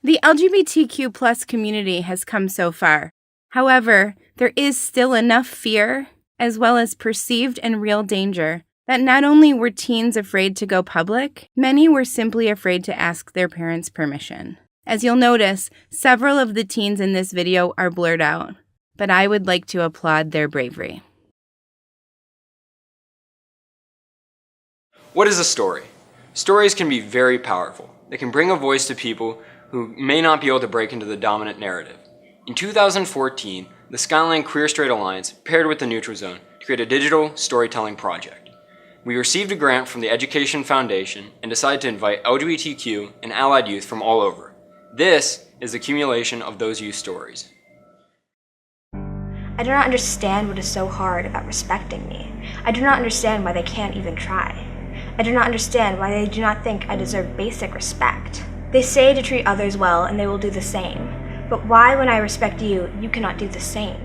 The LGBTQ plus community has come so far. However, there is still enough fear, as well as perceived and real danger, that not only were teens afraid to go public, many were simply afraid to ask their parents' permission. As you'll notice, several of the teens in this video are blurred out, but I would like to applaud their bravery. What is a story? Stories can be very powerful. They can bring a voice to people who may not be able to break into the dominant narrative. In 2014, the Skyline Queer Straight Alliance paired with the Neutral Zone to create a digital storytelling project. We received a grant from the Education Foundation and decided to invite LGBTQ and allied youth from all over. This is the accumulation of those youth stories. I do not understand what is so hard about respecting me. I do not understand why they can't even try. I do not understand why they do not think I deserve basic respect. They say to treat others well and they will do the same. But why, when I respect you, you cannot do the same?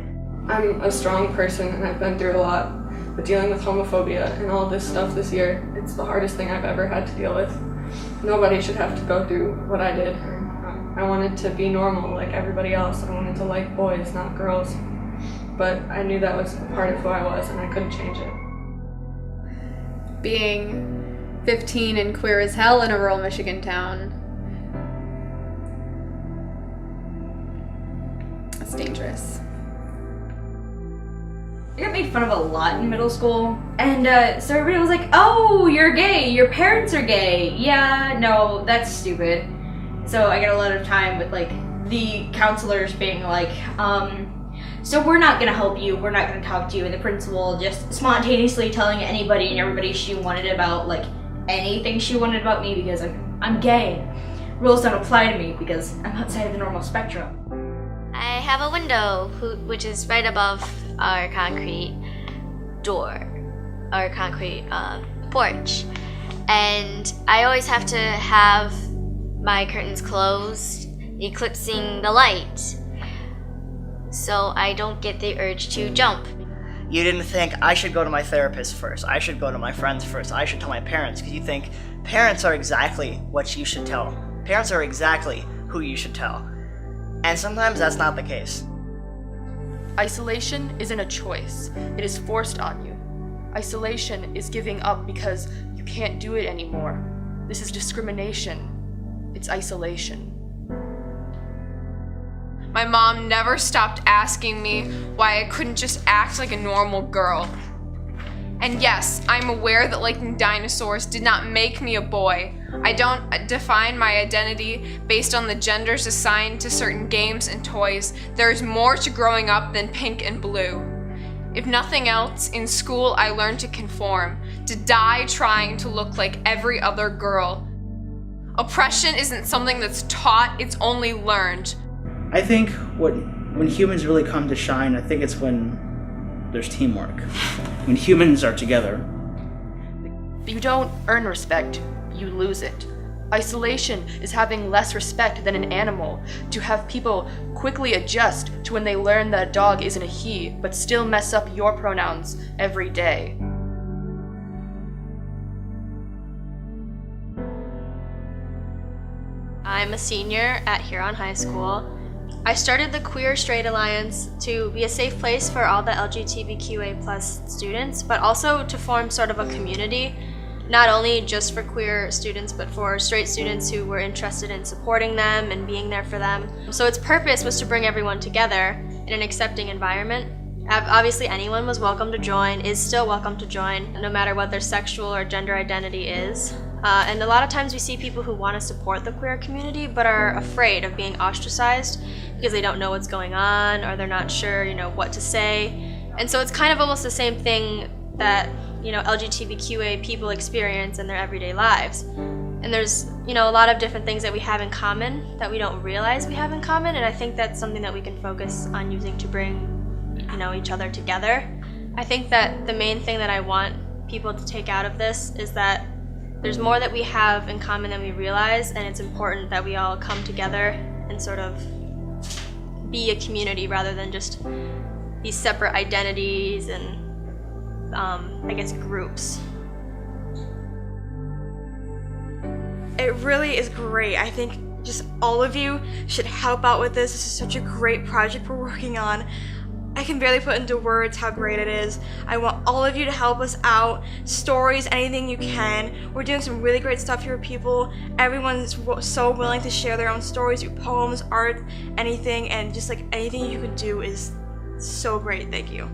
I'm a strong person and I've been through a lot. But dealing with homophobia and all this stuff this year, it's the hardest thing I've ever had to deal with. Nobody should have to go through what I did. I wanted to be normal like everybody else. I wanted to like boys, not girls. But I knew that was a part of who I was and I couldn't change it. Being 15 and queer as hell in a rural Michigan town, it's dangerous. I got made fun of a lot in middle school, and so everybody was like, oh, you're gay, your parents are gay. Yeah, no, that's stupid. So I got a lot of time with like the counselors being like, so we're not gonna help you, we're not gonna talk to you, and the principal just spontaneously telling anybody and everybody she wanted about like anything she wanted about me because I'm gay. Rules don't apply to me because I'm outside of the normal spectrum. I have a window which is right above our concrete door, our concrete porch, and I always have to have my curtains closed, eclipsing the light, so I don't get the urge to jump. You didn't think I should go to my therapist first, I should go to my friends first, I should tell my parents, because you think parents are exactly what you should tell. Parents are exactly who you should tell. And sometimes that's not the case. Isolation isn't a choice. It is forced on you. Isolation is giving up because you can't do it anymore. This is discrimination. It's isolation. My mom never stopped asking me why I couldn't just act like a normal girl. And yes, I'm aware that liking dinosaurs did not make me a boy. I don't define my identity based on the genders assigned to certain games and toys. There is more to growing up than pink and blue. If nothing else, in school I learned to conform, to die trying to look like every other girl. Oppression isn't something that's taught, it's only learned. I think when humans really come to shine, I think it's when there's teamwork. When humans are together. You don't earn respect, you lose it. Isolation is having less respect than an animal, to have people quickly adjust to when they learn that a dog isn't a he, but still mess up your pronouns every day. I'm a senior at Huron High School. I started the Queer Straight Alliance to be a safe place for all the LGBTQA+ students, but also to form sort of a community, not only just for queer students, but for straight students who were interested in supporting them and being there for them. So its purpose was to bring everyone together in an accepting environment. Obviously anyone was welcome to join, is still welcome to join, no matter what their sexual or gender identity is. And a lot of times we see people who want to support the queer community but are afraid of being ostracized because they don't know what's going on or they're not sure, what to say. And so it's kind of almost the same thing that, LGBTQA people experience in their everyday lives. And there's, a lot of different things that we have in common that we don't realize we have in common, and I think that's something that we can focus on using to bring, each other together. I think that the main thing that I want people to take out of this is that there's more that we have in common than we realize, and it's important that we all come together and sort of be a community rather than just these separate identities and, groups. It really is great. I think just all of you should help out with this. This is such a great project we're working on. I can barely put into words how great it is. I want all of you to help us out. Stories, anything you can. We're doing some really great stuff here with people. Everyone's so willing to share their own stories through poems, art, anything, and just like anything you can do is so great. Thank you.